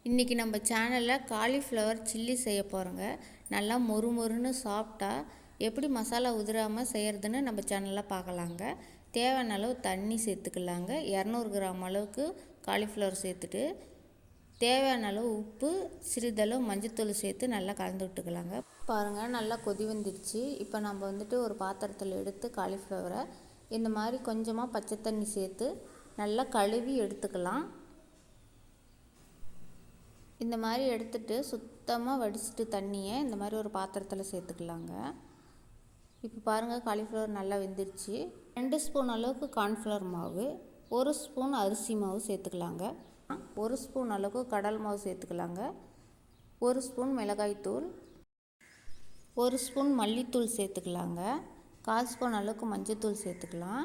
இன்றைக்கி நம்ம சேனலில் காலிஃப்ளவர் சில்லி செய்ய போகிறோங்க. நல்லா மொறு மொறுன்னு சாப்பிட்டா எப்படி மசாலா உதிராமல் செய்கிறதுன்னு நம்ம சேனலில் பார்க்கலாங்க. தேவையான அளவு தண்ணி சேர்த்துக்கலாங்க. 200 கிராம் அளவுக்கு காலிஃப்ளவர் சேர்த்துட்டு தேவையான அளவு உப்பு, சிறிதளவு மஞ்சத்தூள் சேர்த்து நல்லா கலந்து விட்டுக்கலாங்க. பாருங்கள், நல்லா கொதி வந்துடுச்சு. இப்போ நம்ம ஒரு பாத்திரத்தில் எடுத்து காலிஃப்ளவரை இந்த மாதிரி கொஞ்சமாக பச்சை தண்ணி சேர்த்து நல்லா கழுவி எடுத்துக்கலாம். இந்த மாதிரி எடுத்துட்டு சுத்தமாக வடிச்சிட்டு தண்ணியை இந்த மாதிரி ஒரு பாத்திரத்தில் சேர்த்துக்கலாங்க. இப்போ பாருங்கள், காலிஃப்ளவர் நல்லா வெந்துருச்சு. 2 ஸ்பூன் அளவுக்கு கார்ன்ஃப்ளவர் மாவு, 1 ஸ்பூன் அரிசி மாவு சேர்த்துக்கலாங்க. 1 ஸ்பூன் அளவுக்கு கடல் மாவு சேர்த்துக்கலாங்க. 1 ஸ்பூன் மிளகாய்த்தூள், 1 ஸ்பூன் மல்லித்தூள் சேர்த்துக்கலாங்க. 1/4 ஸ்பூன் அளவுக்கு மஞ்சத்தூள் சேர்த்துக்கலாம்.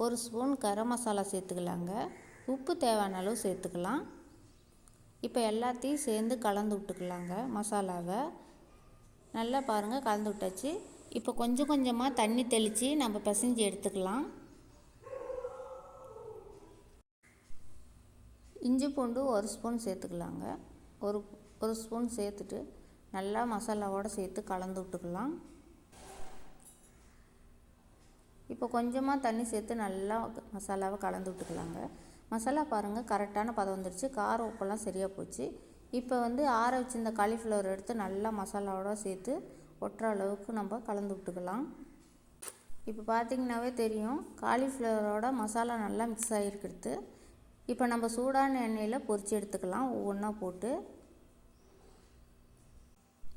1 ஸ்பூன் கரம் மசாலா சேர்த்துக்கலாங்க. உப்பு தேவையான அளவு சேர்த்துக்கலாம். இப்போ எல்லாத்தையும் சேர்ந்து கலந்து விட்டுக்கலாங்க. மசாலாவை நல்லா பாருங்கள் கலந்து விட்டாச்சு. இப்போ கொஞ்சம் கொஞ்சமாக தண்ணி தெளித்து நம்ம பிசைஞ்சு எடுத்துக்கலாம். இஞ்சி பூண்டு 1 ஸ்பூன் சேர்த்துக்கலாங்க. ஒரு ஸ்பூன் சேர்த்துட்டு நல்லா மசாலாவோடு சேர்த்து கலந்து விட்டுக்கலாம். இப்போ கொஞ்சமாக தண்ணி சேர்த்து நல்லா மசாலாவை கலந்து விட்டுக்கலாங்க. மசாலா பாருங்கள் கரெக்டான பதம் வந்துடுச்சு. காரம் உப்பெல்லாம் சரியாக போச்சு. இப்போ ஆற வச்சு இந்த காலிஃப்ளவர் எடுத்து நல்லா மசாலாவோட சேர்த்து ஒட்டுற அளவுக்கு நம்ம கலந்து விட்டுக்கலாம். இப்போ பார்த்திங்கனாவே தெரியும், காலிஃப்ளவரோட மசாலா நல்லா மிக்ஸ் ஆகிருக்கிறது. இப்போ நம்ம சூடான எண்ணெயில் பொரித்து எடுத்துக்கலாம் ஒவ்வொன்றா போட்டு.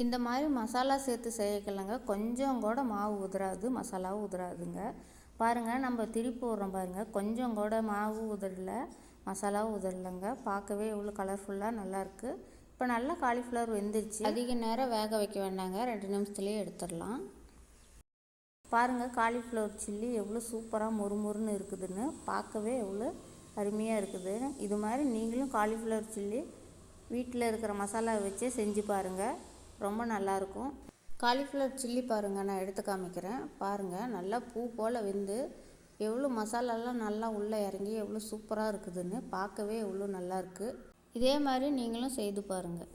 இந்த மாதிரி மசாலா சேர்த்து செய்யக்கலங்க கொஞ்சம் கூட மாவு உதிராது, மசாலாவும் உதிராதுங்க. பாருங்கள், நம்ம திருப்பி போடுறோம் பாருங்கள், கொஞ்சம் கூட மாவு உதிரல, மசாலாவும் உதிரலைங்க. பார்க்கவே எவ்வளோ கலர்ஃபுல்லாக நல்லாயிருக்கு. இப்போ நல்லா காலிஃப்ளவர் வெந்துருச்சு. அதிக நேரம் வேக வைக்க வேண்டாங்க, 2 நிமிஷத்துலேயே எடுத்துடலாம். பாருங்கள், காலிஃப்ளவர் சில்லி எவ்வளோ சூப்பராக மொறுமொறுன்னு இருக்குதுன்னு, பார்க்கவே எவ்வளோ அருமையாக இருக்குது. இது மாதிரி நீங்களும் காலிஃப்ளவர் சில்லி வீட்டில் இருக்கிற மசாலாவை வச்சே செஞ்சு பாருங்கள், ரொம்ப நல்லாயிருக்கும். காலிஃப்ளவர் சில்லி பாருங்கள், நான் எடுத்து காமிக்கிறேன். பாருங்கள், நல்லா பூ போல் வெந்து எவ்வளோ மசாலாலாம் நல்லா உள்ளே இறங்கி எவ்வளோ சூப்பராக இருக்குதுன்னு, பார்க்கவே எவ்வளோ நல்லாயிருக்கு. இதே மாதிரி நீங்களும் செய்து பாருங்கள்.